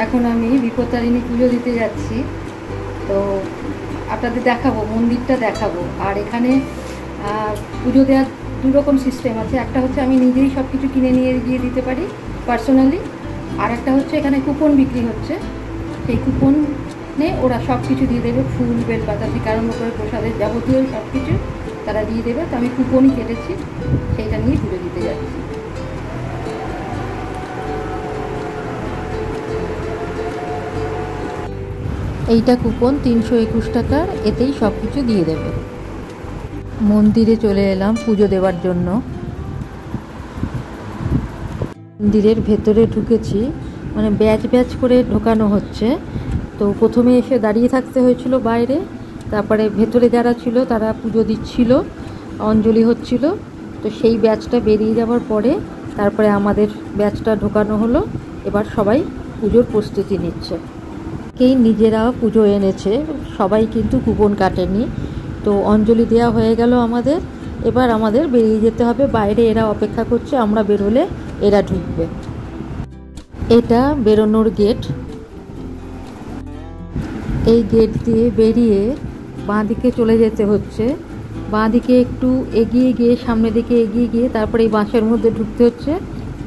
এখন আমি বিপত্তারিণী পুজো দিতে যাচ্ছি। তো আপনাদের দেখাবো, মন্দিরটা দেখাবো। আর এখানে পুজো দেওয়ার দুরকম সিস্টেম আছে। একটা হচ্ছে আমি নিজেই সব কিছু কিনে নিয়ে গিয়ে দিতে পারি পার্সোনালি, আর একটা হচ্ছে এখানে কুপন বিক্রি হচ্ছে। সেই কুপনে ওরা সব কিছু দিয়ে দেবে, ফুল বেলপাতা থেকে আরম্ভ করে প্রসাদের যাবতীয় সব কিছু তারা দিয়ে দেবে। তো আমি কুপনই কেটেছি, সেইটা নিয়ে পুজো দিতে যাচ্ছি। এইটা কুপন 321 টাকার, এতেই সব কিছু দিয়ে দেবে। মন্দিরে চলে এলাম পুজো দেওয়ার জন্য। মন্দিরের ভেতরে ঢুকেছি, মানে ব্যাচ ব্যাচ করে ঢোকানো হচ্ছে। তো প্রথমে এসে দাঁড়িয়ে থাকতে হয়েছিল বাইরে, তারপরে ভেতরে যারা ছিল তারা পুজো দিচ্ছিল, অঞ্জলি হচ্ছিল। তো সেই ব্যাচটা বেরিয়ে যাওয়ার পরে তারপরে আমাদের ব্যাচটা ঢোকানো হলো। এবার সবাই পুজোর প্রস্তুতি নিচ্ছে। কেই নিজেরা পুজো এনেছে, সবাই কিন্তু কুপন কাটেনি। তো অঞ্জলি দেওয়া হয়ে গেল আমাদের। এবার আমাদের বেরিয়ে যেতে হবে, বাইরে এরা অপেক্ষা করছে, আমরা বেরোলে এরা ঢুকবে। এটা বেরোনোর গেট। এই গেট দিয়ে বেরিয়ে বাঁ দিকে চলে যেতে হচ্ছে। বাঁ দিকে একটু এগিয়ে গিয়ে, সামনের দিকে এগিয়ে গিয়ে তারপরে এই বাঁশের মধ্যে ঢুকতে হচ্ছে।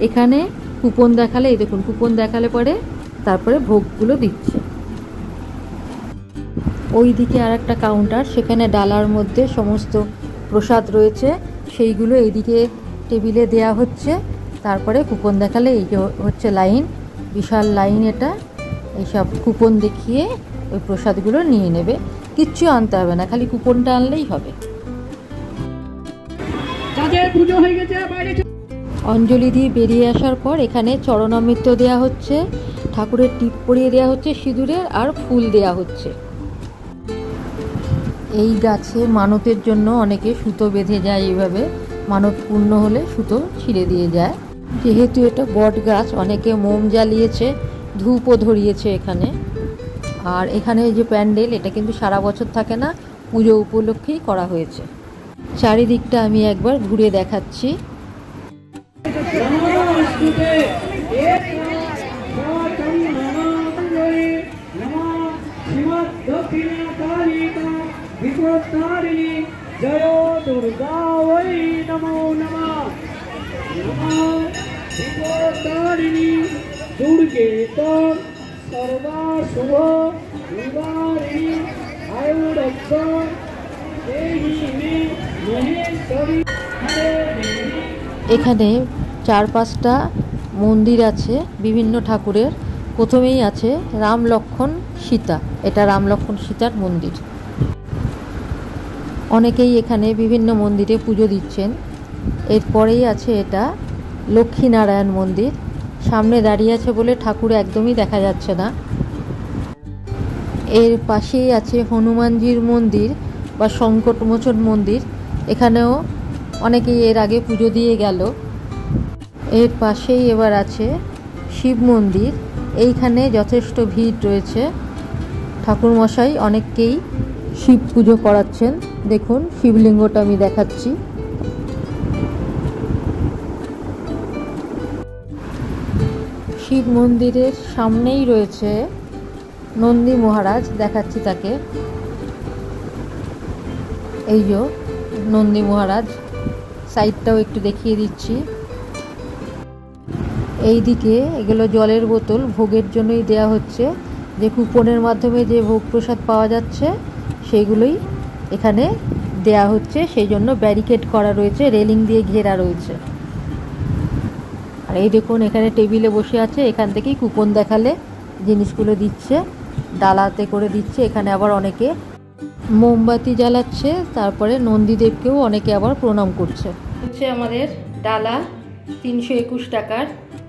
এখানে কুপন দেখালে, এই দেখুন কুপন দেখালে পরে তারপরে ভোগগুলো দিচ্ছে। ওই দিকে আর একটা কাউন্টার, সেখানে ডালার মধ্যে সমস্ত প্রসাদ রয়েছে, সেইগুলো এইদিকে টেবিলে দেয়া হচ্ছে। তারপরে কুপন দেখালে এই যে হচ্ছে লাইন, বিশাল লাইন। এটা এইসব কুপন দেখিয়ে ওই প্রসাদগুলো নিয়ে নেবে, কিচ্ছু আনতে হবে না, খালি কুপনটা আনলেই হবে। অঞ্জলি দিয়ে বেরিয়ে আসার পর এখানে চরণামৃত দেওয়া হচ্ছে, ঠাকুরের টিপ পরিয়ে দেওয়া হচ্ছে সিঁদুরের, আর ফুল দেওয়া হচ্ছে। এই গাছে মানতের জন্য অনেকে সুতো বেঁধে যায়, এইভাবে মানত পূর্ণ হলে সুতো ছিঁড়ে দিয়ে যায়। যেহেতু এটা বট গাছ, অনেকে মোম জ্বালিয়েছে, ধূপও ধরিয়েছে এখানে। আর এখানে যে প্যান্ডেল, এটা কিন্তু সারা বছর থাকে না, পুজো উপলক্ষেই করা হয়েছে। চারিদিকটা আমি একবার ঘুরে দেখাচ্ছি। জয় দুর্গা ওই নমো নমঃ। বিপত্তারিণী দুর্গে তোর সর্বা শুভ নিবারিণী আয়ুরক্ষ দেহি মে মহেশ্বরী। এখানে 4-5টা মন্দির আছে বিভিন্ন ঠাকুরের। প্রথমেই আছে রাম লক্ষ্মণ সীতা, এটা রাম লক্ষ্মণ সীতার মন্দির। অনেকেই এখানে বিভিন্ন মন্দিরে পুজো দিচ্ছেন। এরপরেই আছে এটা লক্ষ্মীনারায়ণ মন্দির। সামনে দাঁড়িয়ে আছে বলে ঠাকুর একদমই দেখা যাচ্ছে না। এর পাশেই আছে হনুমানজির মন্দির বা সংকটমোচন মন্দির, এখানেও অনেকেই এর আগে পুজো দিয়ে গেল। এর পাশেই এবার আছে শিব মন্দির, এইখানে যথেষ্ট ভিড় রয়েছে। ঠাকুরমশাই অনেককেই শিব পুজো করাচ্ছেন। দেখুন শিবলিঙ্গটা আমি দেখাচ্ছি। শিব মন্দিরের সামনেই রয়েছে নন্দী মহারাজ, দেখাচ্ছি তাকে। এই যে নন্দী মহারাজ, সাইডটাও একটু দেখিয়ে দিচ্ছি। এইদিকে এগুলো জলের বোতল, ভোগের জন্যই দেয়া হচ্ছে। যে কুপনের মাধ্যমে যে ভোগ প্রসাদ পাওয়া যাচ্ছে সেইগুলোই এখানে দেয়া হচ্ছে, সেই জন্য ব্যারিকেড করা রয়েছে, রেলিং দিয়ে ঘেরা রয়েছে। আর এই দেখুন এখানে টেবিলে বসে আছে, এখান থেকেই কুপন দেখালে জিনিসগুলো দিচ্ছে, ডালাতে করে দিচ্ছে। এখানে আবার অনেকে মোমবাতি জ্বালাচ্ছে, তারপরে নন্দীদেবকেও অনেকে আবার প্রণাম করছে। হচ্ছে আমাদের ডালা 321 টাকার।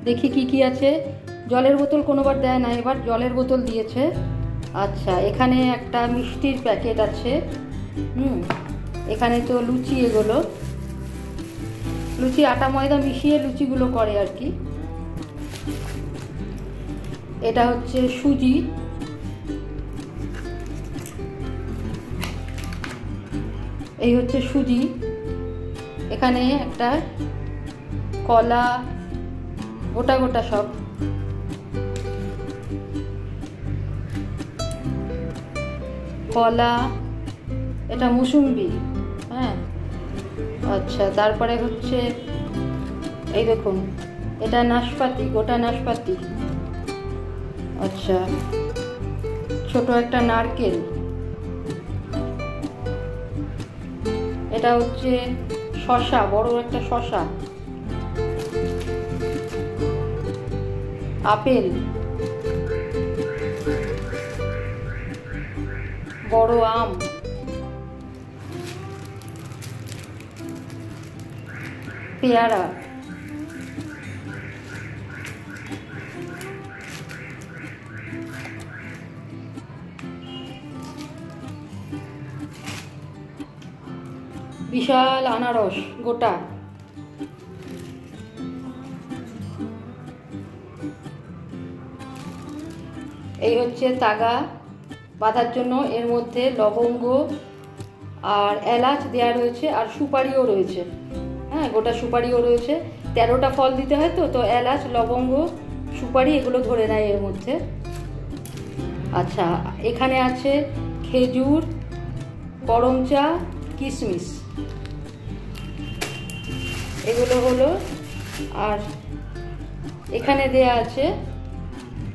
দেখি কি কি আছে। জলের বোতল কোনোবার দেয় না, এবার জলের বোতল দিয়েছে। আচ্ছা, এখানে একটা মিষ্টির প্যাকেট আছে। এখানে তো লুচি, এগুলো লুচি আটা ময়দা মিশিয়ে লুচিগুলো করে আর কি। এটা হচ্ছে সুজি, এই হচ্ছে সুজি। এখানে একটা কলা, গোটা গোটা সব, কলা, এটা মুসুম্বি। হ্যাঁ, আচ্ছা, তারপরে হচ্ছে এই দেখুন এটা নাশপাতি, গোটা নাশপাতি। আচ্ছা, ছোট একটা নারকেল। এটা হচ্ছে শসা, বড় একটা শসা। আপেল, বড় আম, পেয়ারা, বিশাল আনারস গোটা। এই হচ্ছে তাগা বাঁধার জন্য, এর মধ্যে লবঙ্গ আর এলাচ দেওয়া রয়েছে, আর সুপারিও রয়েছে। হ্যাঁ, গোটা সুপারিও রয়েছে। 13টা ফল দিতে হয় তো, তো এলাচ, লবঙ্গ, সুপারি এগুলো ধরে নেয় এর মধ্যে। আচ্ছা, এখানে আছে খেজুর, গরম চা, কিশমিশ, এগুলো হলো। আর এখানে দেয়া আছে,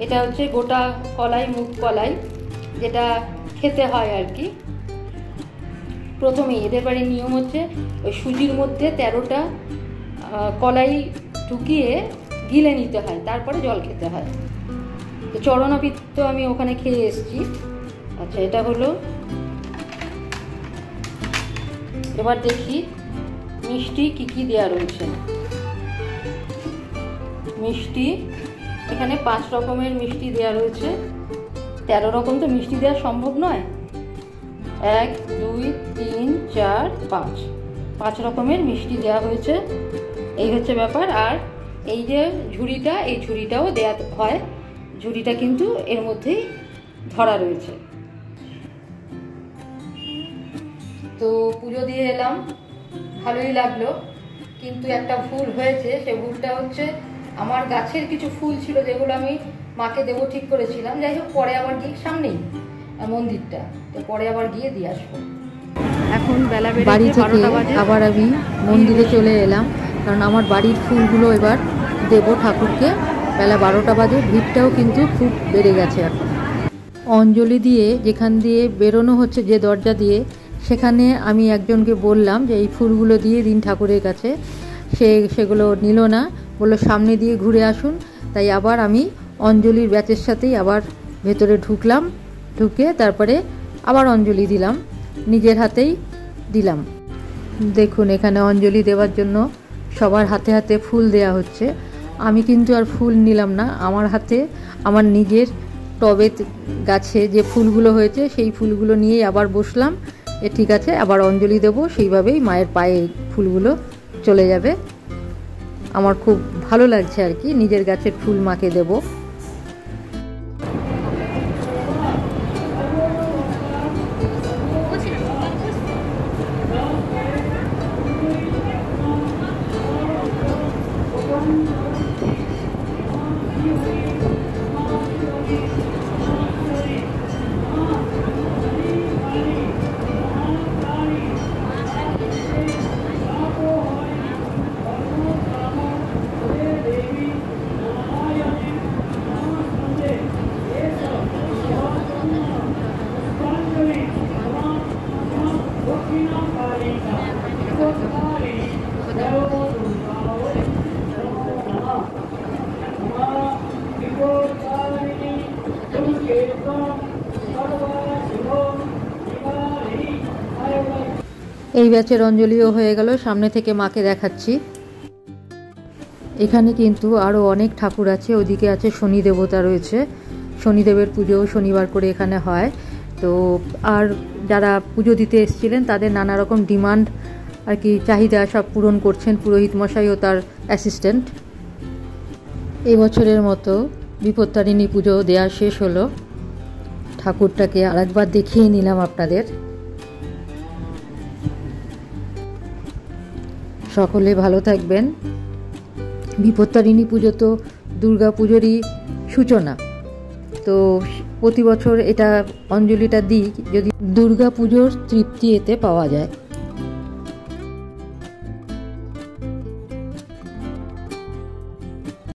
এটা হচ্ছে গোটা কলাই, মুগ কলাই, যেটা খেতে হয় আর কি। প্রথমেই এদের বাড়ির নিয়ম হচ্ছে ওই সুজির মধ্যে 13টা কলাই ঢুকিয়ে গিলে নিতে হয়, তারপরে জল খেতে হয়। তো চরণাপিত্ত আমি ওখানে খেয়ে এসেছি। আচ্ছা, এটা হলো। এবার দেখি মিষ্টি কি কি দেওয়া রয়েছে। মিষ্টি এখানে 5 রকমের মিষ্টি দেওয়া রয়েছে। 13 রকম তো মিষ্টি দেওয়া সম্ভব নয়। 1, 2, 3, 4, 5 রকমের মিষ্টি দেওয়া হয়েছে। এই হচ্ছে ব্যাপার। আর এই যে ঝুড়িটা, এই ঝুড়িটাও দেওয়া হয়। ঝুড়িটা কিন্তু এর মধ্যেই ধরা রয়েছে। তো পুজো দিয়ে এলাম, ভালোই লাগলো, কিন্তু একটা ভুল হয়েছে। সে ভুলটা হচ্ছে আমার গাছের কিছু ফুল ছিল যেগুলো আমি মাকে দেবো ঠিক করেছিলাম। যাই হোক, পরে আবার গিয়ে সামনেই মন্দিরটা, তো পরে আবার গিয়ে দিয়ে আসবো। এখন বেলা বাড়ি থেকে আবার আমি মন্দিরে চলে এলাম, কারণ আমার বাড়ির ফুলগুলো এবার দেবো ঠাকুরকে। বেলা 12টা বাজে, ভিড়টাও কিন্তু খুব বেড়ে গেছে এখন। অঞ্জলি দিয়ে যেখান দিয়ে বেরোনো হচ্ছে, যে দরজা দিয়ে, সেখানে আমি একজনকে বললাম যে এই ফুলগুলো দিয়ে দিন ঠাকুরের কাছে। সেগুলো নিল না, বললো সামনে দিয়ে ঘুরে আসুন। তাই আবার আমি অঞ্জলির ব্যাচের সাথেই আবার ভেতরে ঢুকলাম, ঢুকে তারপরে আবার অঞ্জলি দিলাম, নিজের হাতেই দিলাম। দেখুন এখানে অঞ্জলি দেওয়ার জন্য সবার হাতে হাতে ফুল দেয়া হচ্ছে। আমি কিন্তু আর ফুল নিলাম না, আমার হাতে আমার নিজের টবে গাছে যে ফুলগুলো হয়েছে সেই ফুলগুলো নিয়েই আবার বসলাম। ঠিক আছে, আবার অঞ্জলি দেব, সেইভাবেই মায়ের পায়ে ফুলগুলো চলে যাবে। আমার খুব ভালো লাগছে আর কি, নিজের গাছের ফুল মাকে দেব। এই ব্যাচের অঞ্জলিও হয়ে গেল, সামনে থেকে মাকে দেখাচ্ছি। এখানে কিন্তু আরও অনেক ঠাকুর আছে, ওদিকে আছে শনি দেবতা রয়েছে, শনিদেবের পুজোও শনিবার করে এখানে হয়। তো আর যারা পুজো দিতে এসেছিলেন তাদের নানা রকম ডিমান্ড আর কি চাহিদা সব পূরণ করছেন পুরোহিত মশাই ও তার অ্যাসিস্ট্যান্ট। এই বছরের মতো বিপত্তারিণী পুজো দেওয়া শেষ হলো, ঠাকুরটাকে আরেকবার দেখিয়ে নিলাম আপনাদের। সকলে ভালো থাকবেন। বিপত্তারিণী পুজো তো দুর্গা পুজোরই সূচনা, তো প্রতি বছর এটা অঞ্জলিটা দিই যদি দুর্গা পুজোর তৃপ্তি এতে পাওয়া যায়।